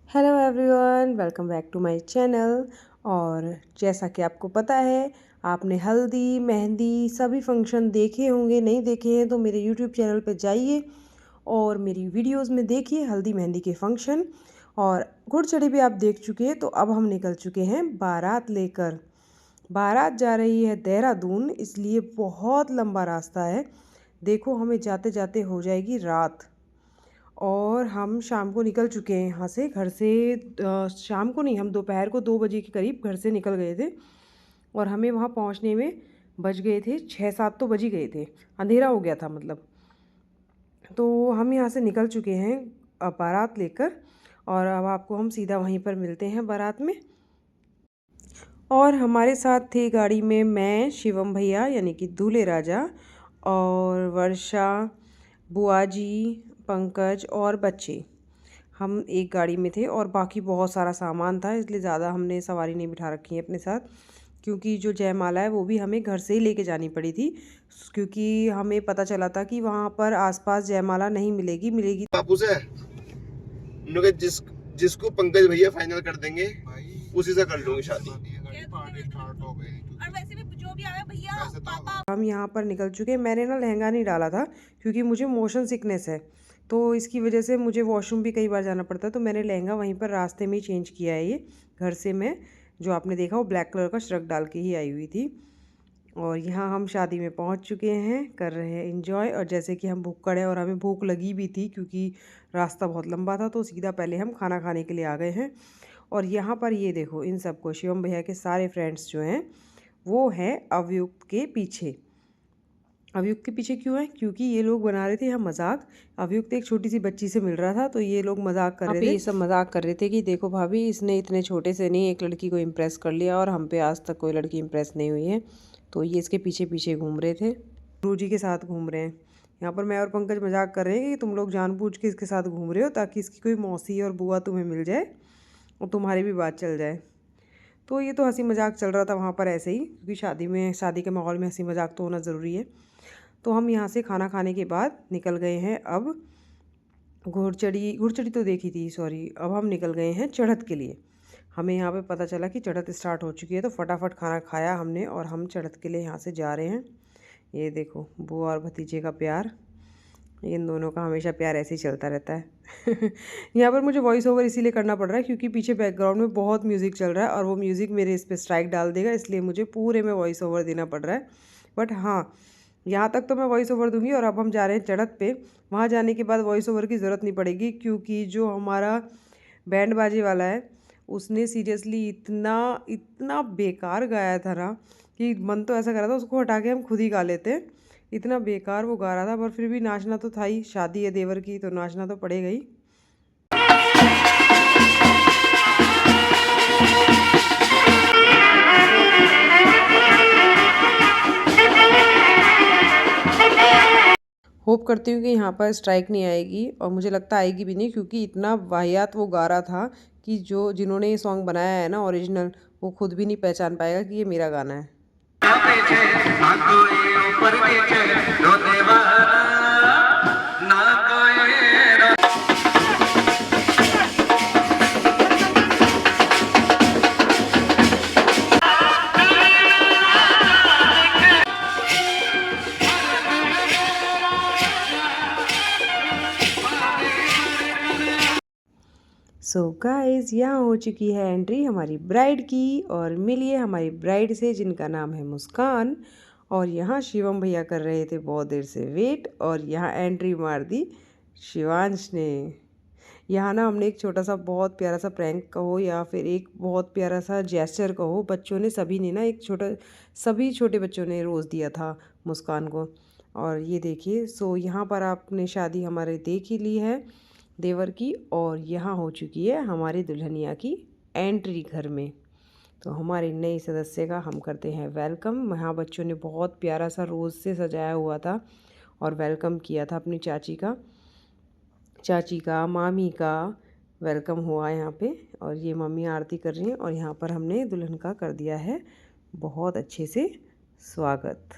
Hello everyone, welcome back to my channel. और जैसा कि आपको पता है, आपने हल्दी मेहंदी सभी फंक्शन देखे होंगे। नहीं देखे हैं तो मेरे यूट्यूब चैनल पे जाइए और मेरी वीडियोस में देखिए हल्दी मेहंदी के फंक्शन। और घुड़चढ़ी भी आप देख चुके हैं। तो अब हम निकल चुके हैं बारात लेकर। बारात जा रही है देहरादून, इसलिए बहुत लंबा रास्ता है। देखो, हमें जाते जाते हो जाएगी रात। और हम शाम को निकल चुके हैं यहाँ से, घर से। शाम को नहीं, हम दोपहर को 2 बजे के करीब घर से निकल गए थे। और हमें वहाँ पहुँचने में बज गए थे 6-7 तो बज ही गए थे। अंधेरा हो गया था मतलब। तो हम यहाँ से निकल चुके हैं अब बारात लेकर। और अब आपको हम सीधा वहीं पर मिलते हैं बारात में। और हमारे साथ थे गाड़ी में मैं, शिवम भैया यानी कि दूल्हे राजा, और वर्षा, बुआ जी, पंकज और बच्चे। हम एक गाड़ी में थे और बाकी बहुत सारा सामान था, इसलिए ज़्यादा हमने सवारी नहीं बिठा रखी है अपने साथ। क्योंकि जो जयमाला है वो भी हमें घर से ही लेके जानी पड़ी थी, क्योंकि हमें पता चला था कि वहाँ पर आसपास जयमाला नहीं मिलेगी। बापू से उन्होंने जिसको पंकज भैया फाइनल कर देंगे उसी से कर लूंगी शादी। और वैसे भी जो भी आया भैया पापा। हम यहाँ पर निकल चुके हैं। मैंने ना लहंगा नहीं डाला था क्योंकि मुझे मोशन सिकनेस है, तो इसकी वजह से मुझे वॉशरूम भी कई बार जाना पड़ता है। तो मैंने लहंगा वहीं पर रास्ते में ही चेंज किया है। ये घर से मैं जो आपने देखा वो ब्लैक कलर का श्रग डाल के ही आई हुई थी। और यहाँ हम शादी में पहुँच चुके हैं, कर रहे हैं इंजॉय। और जैसे कि हम भूख कड़े और हमें भूख लगी भी थी क्योंकि रास्ता बहुत लंबा था, तो सीधा पहले हम खाना खाने के लिए आ गए हैं। और यहाँ पर ये देखो, इन सबको शिवम भैया के सारे फ्रेंड्स जो हैं वो हैं अवयुक्त के पीछे। अवयुक्त के पीछे क्यों है? क्योंकि ये लोग बना रहे थे यहाँ मजाक। अवयुक्त एक छोटी सी बच्ची से मिल रहा था, तो ये लोग मजाक कर रहे थे। ये सब मजाक कर रहे थे कि देखो भाभी, इसने इतने छोटे से नहीं एक लड़की को इम्प्रेस कर लिया और हम पे आज तक कोई लड़की इम्प्रेस नहीं हुई है। तो ये इसके पीछे पीछे घूम रहे थे, गुरुजी के साथ घूम रहे हैं। यहाँ पर मैं और पंकज मजाक कर रहे हैं कि तुम लोग जानबूझ के इसके साथ घूम रहे हो ताकि इसकी कोई मौसी और बुआ तुम्हें मिल जाए और तुम्हारी भी बात चल जाए। तो ये तो हंसी मजाक चल रहा था वहाँ पर ऐसे ही, क्योंकि शादी के माहौल में हंसी मजाक तो होना ज़रूरी है। तो हम यहाँ से खाना खाने के बाद निकल गए हैं अब घुड़चढ़ी तो देखी थी, सॉरी। अब हम निकल गए हैं चढ़त के लिए। हमें यहाँ पे पता चला कि चढ़त स्टार्ट हो चुकी है, तो फटाफट खाना खाया हमने और हम चढ़त के लिए यहाँ से जा रहे हैं। ये देखो, बुआ और भतीजे का प्यार, इन दोनों का हमेशा प्यार ऐसे ही चलता रहता है। यहाँ पर मुझे वॉइस ओवर इसीलिए करना पड़ रहा है क्योंकि पीछे बैकग्राउंड में बहुत म्यूज़िक चल रहा है और वो म्यूज़िक मेरे इस पर स्ट्राइक डाल देगा, इसलिए मुझे पूरे में वॉइस ओवर देना पड़ रहा है। बट हाँ, यहाँ तक तो मैं वॉइस ओवर दूंगी। और अब हम जा रहे हैं चढ़त पे। वहाँ जाने के बाद वॉइस ओवर की ज़रूरत नहीं पड़ेगी, क्योंकि जो हमारा बैंड बाजे वाला है उसने सीरियसली इतना इतना बेकार गाया था ना कि मन तो ऐसा कर रहा था उसको हटा के हम खुद ही गा लेते हैं। इतना बेकार वो गा रहा था, पर फिर भी नाचना तो था ही, शादी है देवर की तो नाचना तो पड़ेगा ही। होप करती हूँ कि यहाँ पर स्ट्राइक नहीं आएगी, और मुझे लगता आएगी भी नहीं, क्योंकि इतना वाहियात वो गा रहा था कि जिन्होंने ये सॉन्ग बनाया है ना ओरिजिनल, वो खुद भी नहीं पहचान पाएगा कि ये मेरा गाना है। सो गाइस, यहाँ हो चुकी है एंट्री हमारी ब्राइड की। और मिलिए हमारी ब्राइड से, जिनका नाम है मुस्कान। और यहाँ शिवम भैया कर रहे थे बहुत देर से वेट, और यहाँ एंट्री मार दी शिवांश ने। यहाँ ना हमने एक छोटा सा बहुत प्यारा सा प्रैंक कहो या फिर एक बहुत प्यारा सा जेस्चर कहो, बच्चों ने सभी ने ना सभी छोटे बच्चों ने रोज़ दिया था मुस्कान को। और ये देखिए, सो यहाँ पर आपने शादी हमारे देख ही ली है देवर की, और यहाँ हो चुकी है हमारी दुल्हनिया की एंट्री घर में। तो हमारे नए सदस्य का हम करते हैं वेलकम। यहाँ बच्चों ने बहुत प्यारा सा रोज़ से सजाया हुआ था और वेलकम किया था अपनी चाची का मामी का वेलकम हुआ यहाँ पे। और ये मम्मी आरती कर रही हैं, और यहाँ पर हमने दुल्हन का कर दिया है बहुत अच्छे से स्वागत।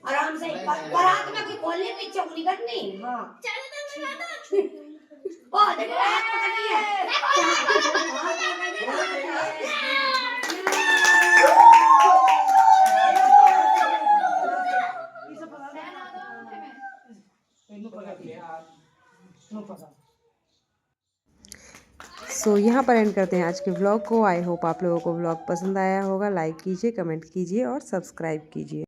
आराम से बारात में कोई खोलने की चौकड़ी करनी। हाँ सो यहाँ पर एंड करते हैं आज के व्लॉग को। आई होप आप लोगों को व्लॉग पसंद आया होगा। लाइक कीजिए, कमेंट कीजिए और सब्सक्राइब कीजिए।